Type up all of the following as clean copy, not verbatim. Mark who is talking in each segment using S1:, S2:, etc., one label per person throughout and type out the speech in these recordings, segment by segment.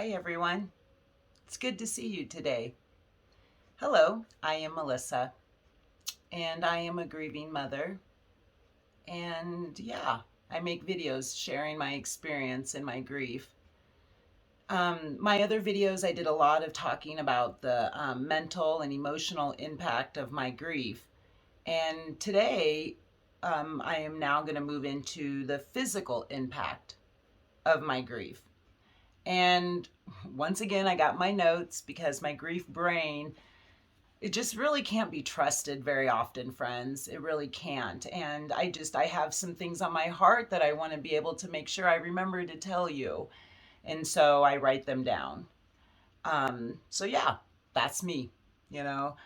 S1: Hi everyone. It's good to see you today. Hello, I am Melissa and I am a grieving mother. And yeah, I make videos sharing my experience and my grief. My other videos, I did a lot of talking about the mental and emotional impact of my grief. And today, I am now going to move into the physical impact of my grief. And once again, I got my notes because my grief brain, it just really can't be trusted very often, friends. It really can't. And I have some things on my heart that I want to be able to make sure I remember to tell you. And so I write them down. So yeah, that's me, you know.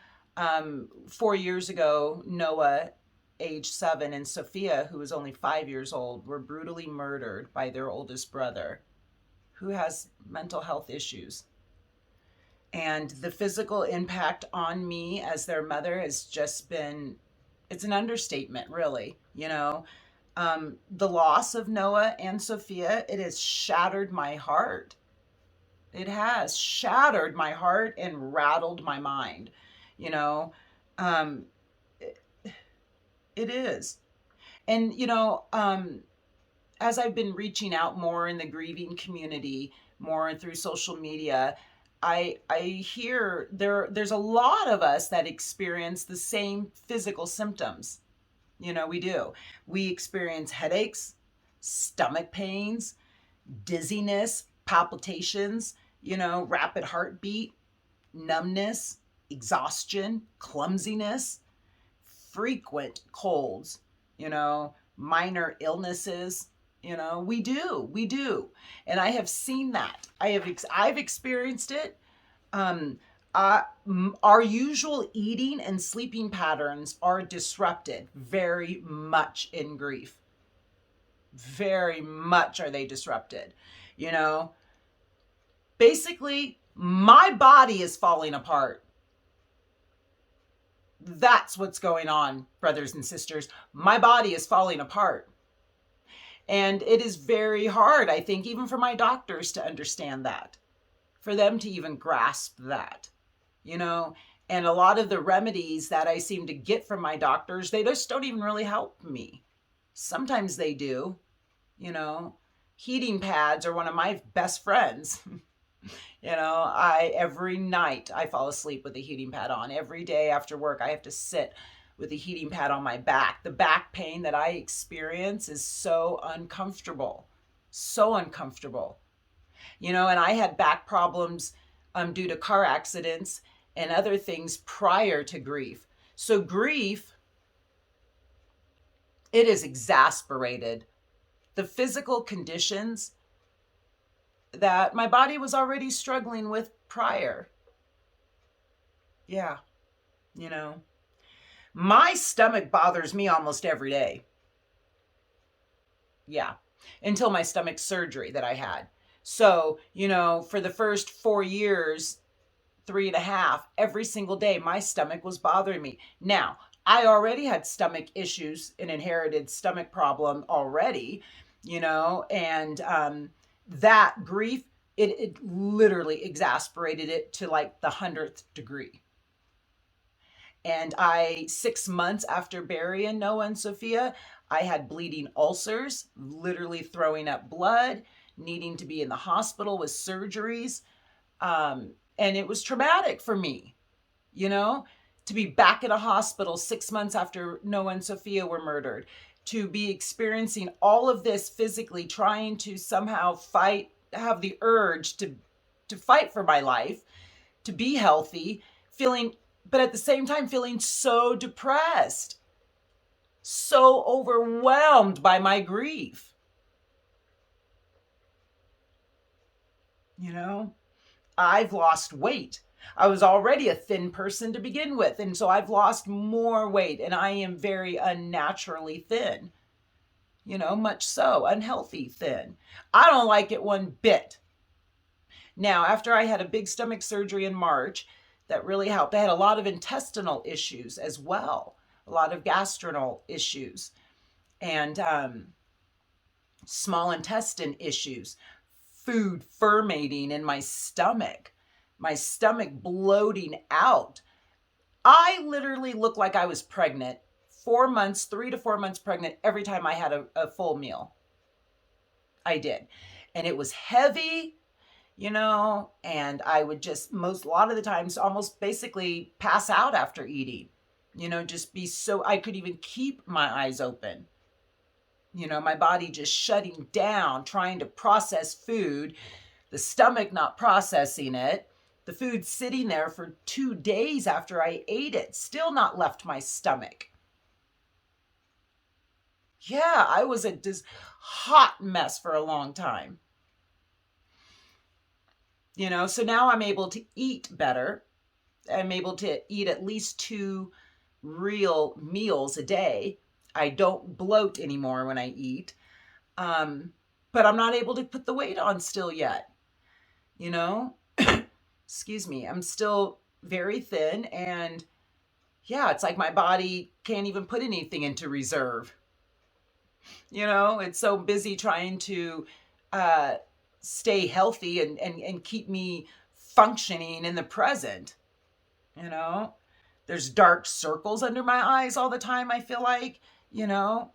S1: 4 years ago, Noah, age 7, and Sophia, who was only 5 years old, were brutally murdered by their oldest brother, who has mental health issues. And the physical impact on me as their mother has just been, it's an understatement, really. The loss of Noah and Sophia, it has shattered my heart. It has shattered my heart and rattled my mind. You know, um, it, it is. And, as I've been reaching out more in the grieving community, more through social media, I hear there's a lot of us that experience the same physical symptoms. We do. We experience headaches, stomach pains, dizziness, palpitations, rapid heartbeat, numbness, exhaustion, clumsiness, frequent colds, minor illnesses. We do. And I have seen that. I've experienced it. Um, our usual eating and sleeping patterns are disrupted very much in grief. Very much are they disrupted. You know, Basically, my body is falling apart. That's what's going on, brothers and sisters. My body is falling apart. And it is very hard, I think, even for my doctors to understand that, for them to even grasp that, you know. And a lot of the remedies that I seem to get from my doctors, they just don't even really help me. Sometimes they do, you know. Heating pads are one of my best friends. I every night I fall asleep with the heating pad on. Every day after work, I have to sit with the heating pad on my back. The back pain that I experience is so uncomfortable. So uncomfortable. And I had back problems due to car accidents and other things prior to grief. So grief, it is exasperated the physical conditions that my body was already struggling with prior. Yeah, you know, my stomach bothers me almost every day. Yeah, until my stomach surgery that I had. So, for the first 4 years, 3.5, every single day, my stomach was bothering me. Now, I already had stomach issues, an inherited stomach problem already, and that grief, it literally exasperated it to like the 100th degree. And 6 months after burying Noah and Sophia, I had bleeding ulcers, literally throwing up blood, needing to be in the hospital with surgeries. And it was traumatic for me, you know, to be back in a hospital 6 months after Noah and Sophia were murdered, to be experiencing all of this physically, trying to somehow fight, have the urge to fight for my life, to be healthy, feeling, but at the same time feeling so depressed, so overwhelmed by my grief. You know, I've lost weight. I was already a thin person to begin with, and so I've lost more weight, and I am very unnaturally thin. Much so, unhealthy thin. I don't like it one bit. Now, after I had a big stomach surgery in March, that really helped. I had a lot of intestinal issues as well, a lot of gastrointestinal issues, and small intestine issues, food fermating in my stomach bloating out. I literally looked like I was pregnant, 4 months, 3 to 4 months pregnant every time I had a full meal. I did. And it was heavy, and I would just a lot of the times almost basically pass out after eating, just be so, I could even keep my eyes open. My body just shutting down, trying to process food, the stomach not processing it, the food sitting there for 2 days after I ate it, still not left my stomach. Yeah, I was a hot mess for a long time. So now I'm able to eat better. I'm able to eat at least 2 real meals a day. I don't bloat anymore when I eat. But I'm not able to put the weight on still yet. Excuse me. I'm still very thin, and yeah, it's like my body can't even put anything into reserve. It's so busy trying to uh, stay healthy and keep me functioning in the present. You know, there's dark circles under my eyes all the time, I feel like, you know,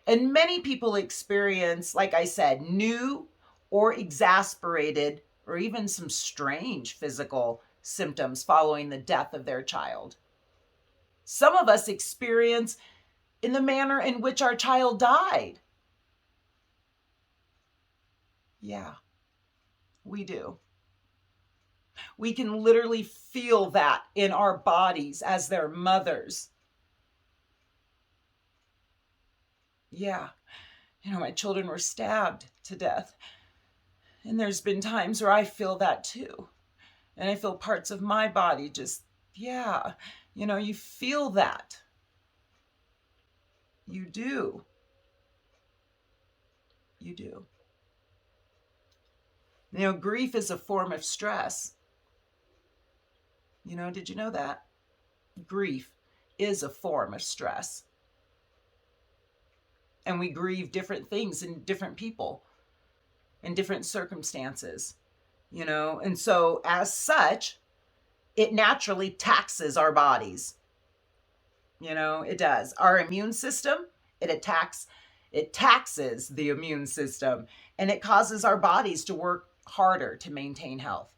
S1: and many people experience, like I said, new or exasperated or even some strange physical symptoms following the death of their child. Some of us experience in the manner in which our child died. Yeah, we do. We can literally feel that in our bodies as their mothers. Yeah, my children were stabbed to death. And there's been times where I feel that too. And I feel parts of my body just, yeah, you feel that. You do. You do. Grief is a form of stress. Did you know that? Grief is a form of stress. And we grieve different things in different people, in different circumstances, and so as such, it naturally taxes our bodies. It does. Our immune system, it taxes the immune system, and it causes our bodies to work harder to maintain health.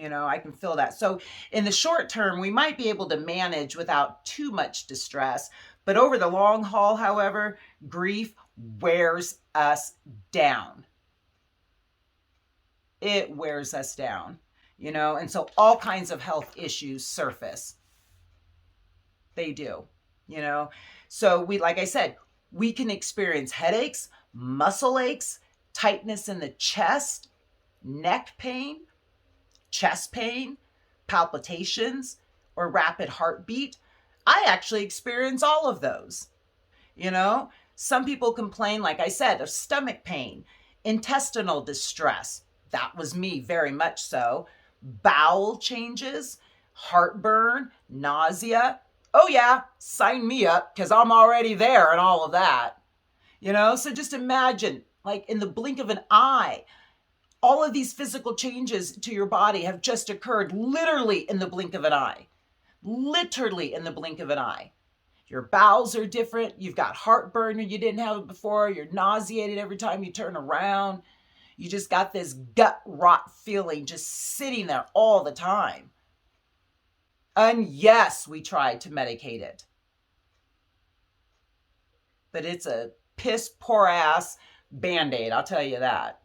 S1: I can feel that. So in the short term, we might be able to manage without too much distress. But over the long haul, however, grief wears us down. It wears us down, and so all kinds of health issues surface. They do, So like I said, we can experience headaches, muscle aches, tightness in the chest, neck pain, chest pain, palpitations, or rapid heartbeat. I actually experience all of those. Some people complain, like I said, of stomach pain, intestinal distress. That was me, very much so. Bowel changes, heartburn, nausea. Oh yeah, sign me up, because I'm already there and all of that. So just imagine, like in the blink of an eye, all of these physical changes to your body have just occurred literally in the blink of an eye. Literally in the blink of an eye. Your bowels are different. You've got heartburn and you didn't have it before. You're nauseated every time you turn around. You just got this gut rot feeling just sitting there all the time. And yes, we tried to medicate it. But it's a piss poor ass Band-Aid, I'll tell you that.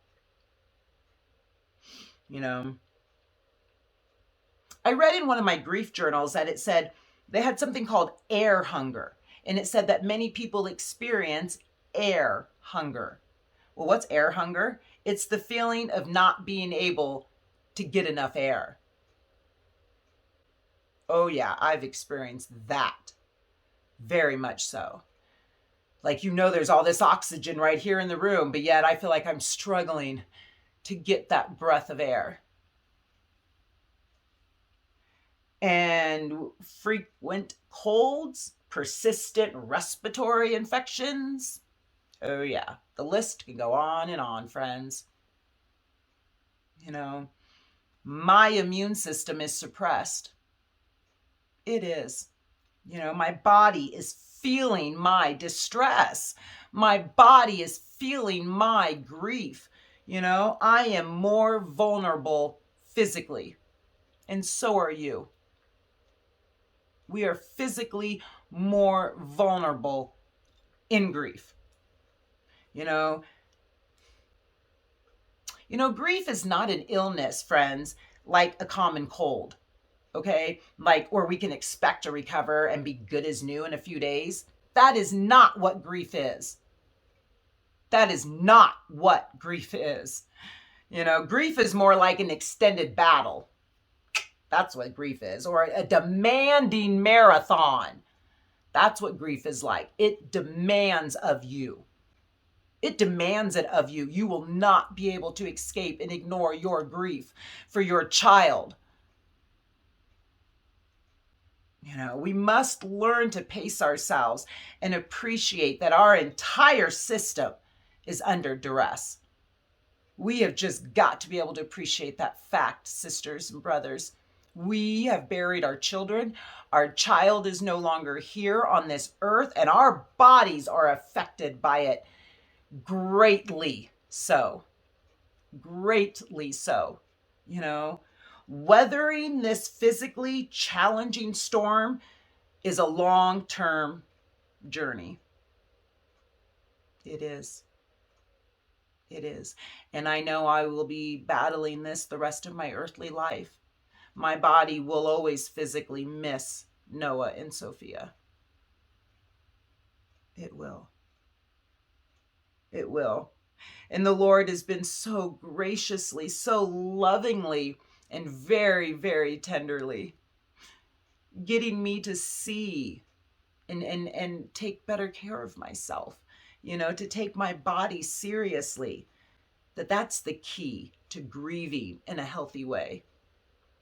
S1: I read in one of my grief journals that it said they had something called air hunger. And it said that many people experience air hunger. Well, what's air hunger? It's the feeling of not being able to get enough air. Oh yeah, I've experienced that. Very much so. Like, there's all this oxygen right here in the room, but yet I feel like I'm struggling to get that breath of air. And frequent colds, persistent respiratory infections. Oh yeah, the list can go on and on, friends. You know, my immune system is suppressed. It is. You know, my body is feeling my distress. My body is feeling my grief. You know, I am more vulnerable physically, and so are you. We are physically more vulnerable in grief. You know, grief is not an illness, friends, like a common cold. Okay? Like, or we can expect to recover and be good as new in a few days. That is not what grief is. That is not what grief is. Grief is more like an extended battle. That's what grief is, or a demanding marathon. That's what grief is like. It demands of you. It demands it of you. You will not be able to escape and ignore your grief for your child. We must learn to pace ourselves and appreciate that our entire system is under duress. We have just got to be able to appreciate that fact, sisters and brothers. We have buried our children. Our child is no longer here on this earth, and our bodies are affected by it greatly so. Greatly so. Weathering this physically challenging storm is a long-term journey. It is. It is. And I know I will be battling this the rest of my earthly life. My body will always physically miss Noah and Sophia. It will. It will. And the Lord has been so graciously, so lovingly, and very, very tenderly getting me to see and take better care of myself, to take my body seriously. That's the key to grieving in a healthy way.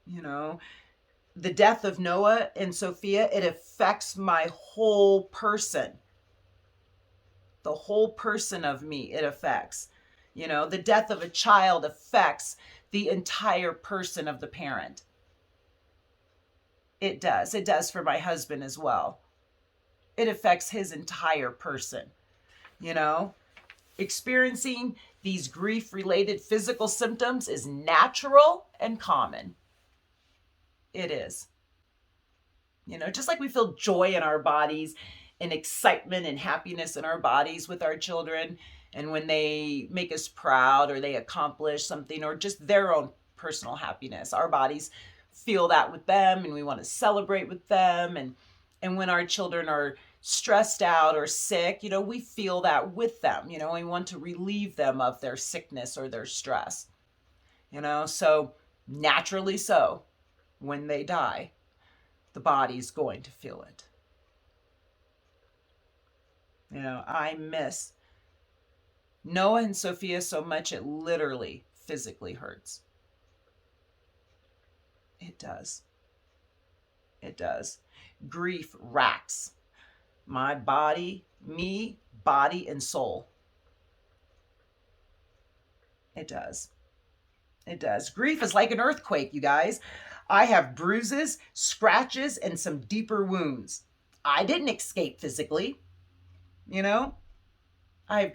S1: The death of Noah and Sophia, it affects my whole person. The whole person of me, it affects. The death of a child affects the entire person of the parent. It does. It does for my husband as well. It affects his entire person. Experiencing these grief-related physical symptoms is natural and common. It is. Just like we feel joy in our bodies and excitement and happiness in our bodies with our children, and when they make us proud or they accomplish something or just their own personal happiness, our bodies feel that with them, and we want to celebrate with them. And when our children are stressed out or sick, we feel that with them. We want to relieve them of their sickness or their stress. So naturally so, when they die, the body's going to feel it. I miss Noah and Sophia so much it literally physically hurts. It does. It does. Grief racks my body, me, body, and soul. It does. It does. Grief is like an earthquake, you guys. I have bruises, scratches, and some deeper wounds. I didn't escape physically. I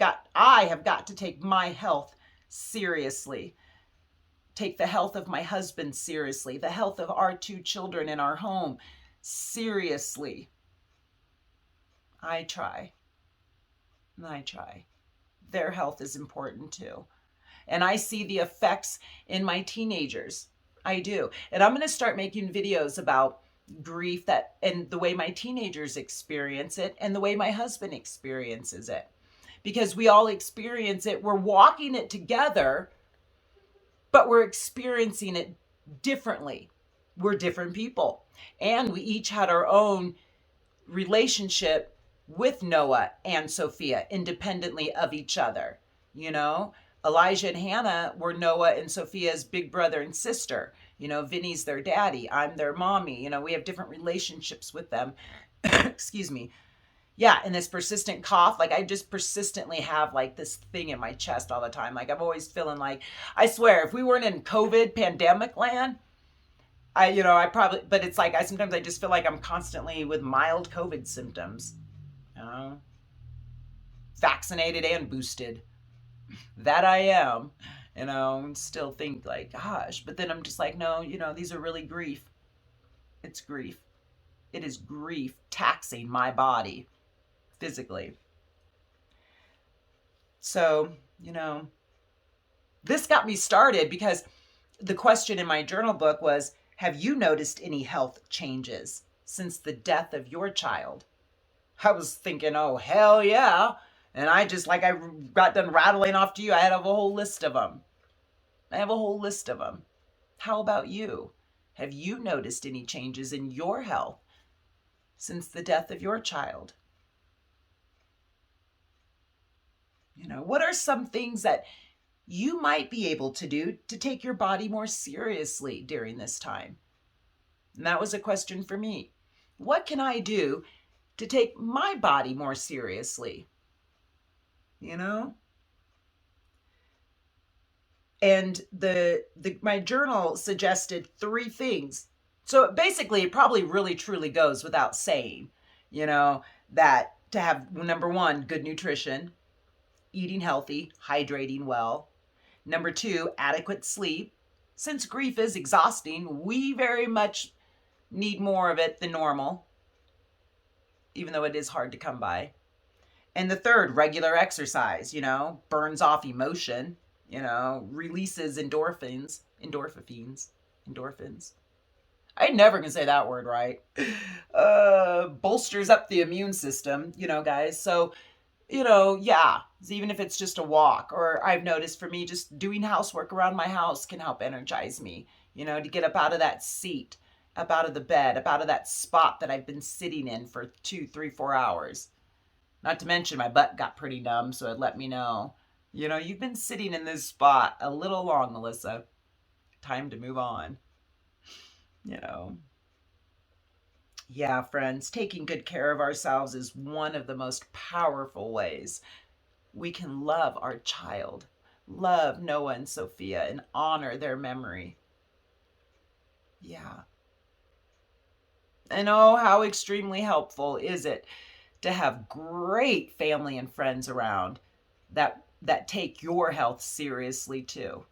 S1: have got to take my health seriously. Take the health of my husband seriously. The health of our 2 children in our home seriously. I try. Their health is important too. And I see the effects in my teenagers. I do. And I'm going to start making videos about grief and the way my teenagers experience it and the way my husband experiences it. Because we all experience it. We're walking it together, but we're experiencing it differently. We're different people. And we each had our own relationship with Noah and Sophia independently of each other. Elijah and Hannah were Noah and Sophia's big brother and sister. Vinny's their daddy. I'm their mommy. We have different relationships with them. Excuse me. Yeah, and this persistent cough, like I just persistently have like this thing in my chest all the time. Like I'm always feeling like, I swear, if we weren't in COVID pandemic land, I probably, but it's like sometimes I just feel like I'm constantly with mild COVID symptoms, you know, vaccinated and boosted. That I am, and still think like, gosh, but then I'm just like, no, these are really grief. It's grief. It is grief taxing my body physically. So, this got me started because the question in my journal book was, have you noticed any health changes since the death of your child? I was thinking, oh, hell yeah. And I just, like I got done rattling off to you, I had a whole list of them. I have a whole list of them. How about you? Have you noticed any changes in your health since the death of your child? What are some things that you might be able to do to take your body more seriously during this time? And that was a question for me. What can I do to take my body more seriously? You know? And the my journal suggested three things. So basically it probably really truly goes without saying, you know, that to have number 1, good nutrition, eating healthy, hydrating well. Number 2, adequate sleep. Since grief is exhausting, we very much need more of it than normal, even though it is hard to come by. And the third, regular exercise, burns off emotion, releases endorphins. I never can say that word right. Bolsters up the immune system, guys. So, yeah, even if it's just a walk, or I've noticed for me, just doing housework around my house can help energize me, to get up out of that seat, up out of the bed, up out of that spot that I've been sitting in for 2, 3, 4 hours. Not to mention my butt got pretty numb, so it let me know, you've been sitting in this spot a little long, Melissa. Time to move on, you know. Yeah, friends, taking good care of ourselves is one of the most powerful ways we can love our child, love Noah and Sophia, and honor their memory. Yeah. And oh, how extremely helpful is it to have great family and friends around that take your health seriously too,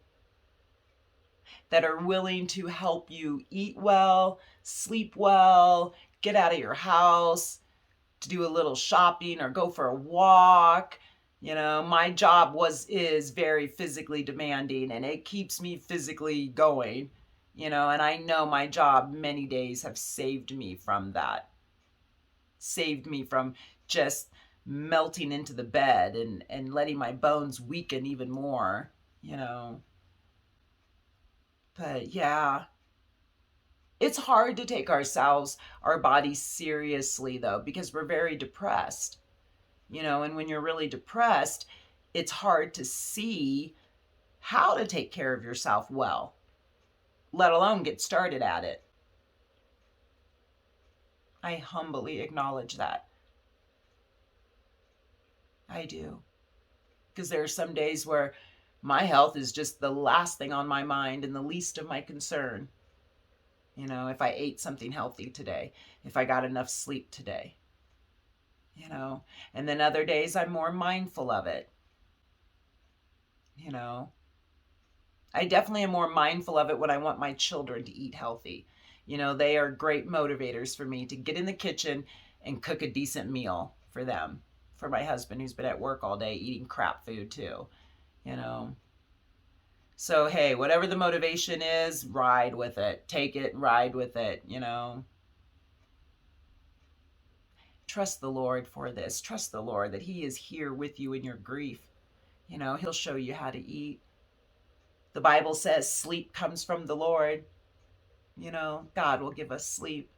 S1: that are willing to help you eat well, sleep well, get out of your house, to do a little shopping or go for a walk. My job is very physically demanding, and it keeps me physically going, and I know my job many days have saved me from that. Saved me from just melting into the bed and letting my bones weaken even more, you know. But yeah, it's hard to take our bodies seriously though, because we're very depressed, and when you're really depressed, it's hard to see how to take care of yourself well, let alone get started at it. I humbly acknowledge that. I do. Because there are some days where my health is just the last thing on my mind and the least of my concern. If I ate something healthy today, if I got enough sleep today, and then other days I'm more mindful of it. you know, I definitely am more mindful of it when I want my children to eat healthy. They are great motivators for me to get in the kitchen and cook a decent meal for them, for my husband who's been at work all day eating crap food too, you know. So, hey, whatever the motivation is, ride with it. Take it, ride with it. Trust the Lord for this. Trust the Lord that He is here with you in your grief. He'll show you how to eat. The Bible says sleep comes from the Lord. God will give us sleep.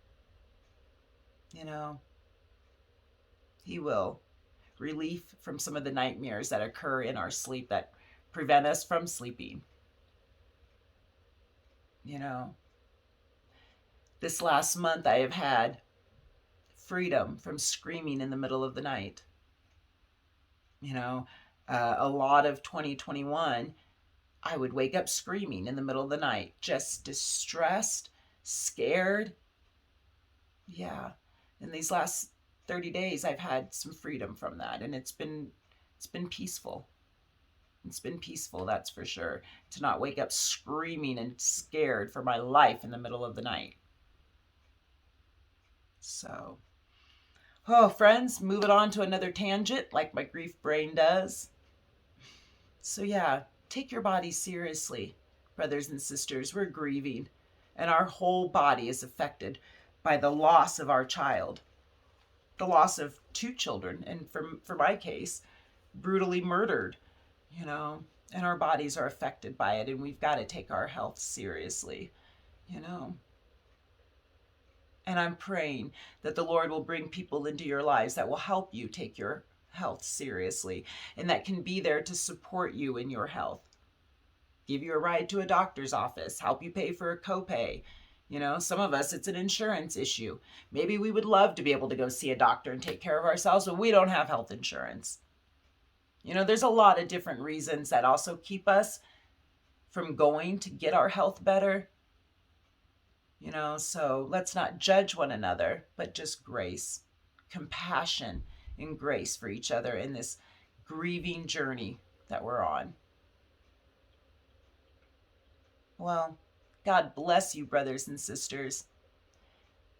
S1: You know, He will. Relief from some of the nightmares that occur in our sleep that prevent us from sleeping. This last month I have had freedom from screaming in the middle of the night. You know, a lot of 2021, I would wake up screaming in the middle of the night, just distressed, scared. Yeah. In these last 30 days, I've had some freedom from that, and it's been peaceful. It's been peaceful, that's for sure, to not wake up screaming and scared for my life in the middle of the night. So, oh, friends, moving on to another tangent like my grief brain does. So, yeah, take your body seriously, brothers and sisters. We're grieving, and our whole body is affected by the loss of our child, the loss of two children, and for my case, brutally murdered, and our bodies are affected by it, and we've got to take our health seriously, And I'm praying that the Lord will bring people into your lives that will help you take your health seriously and that can be there to support you in your health. Give you a ride to a doctor's office, help you pay for a copay. Some of us, it's an insurance issue. Maybe we would love to be able to go see a doctor and take care of ourselves, but we don't have health insurance. There's a lot of different reasons that also keep us from going to get our health better. So let's not judge one another, but just grace, compassion, and grace for each other in this grieving journey that we're on. Well, God bless you, brothers and sisters.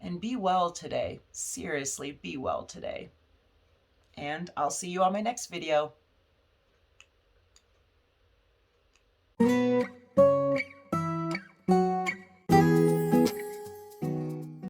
S1: And be well today. Seriously, be well today. And I'll see you on my next video.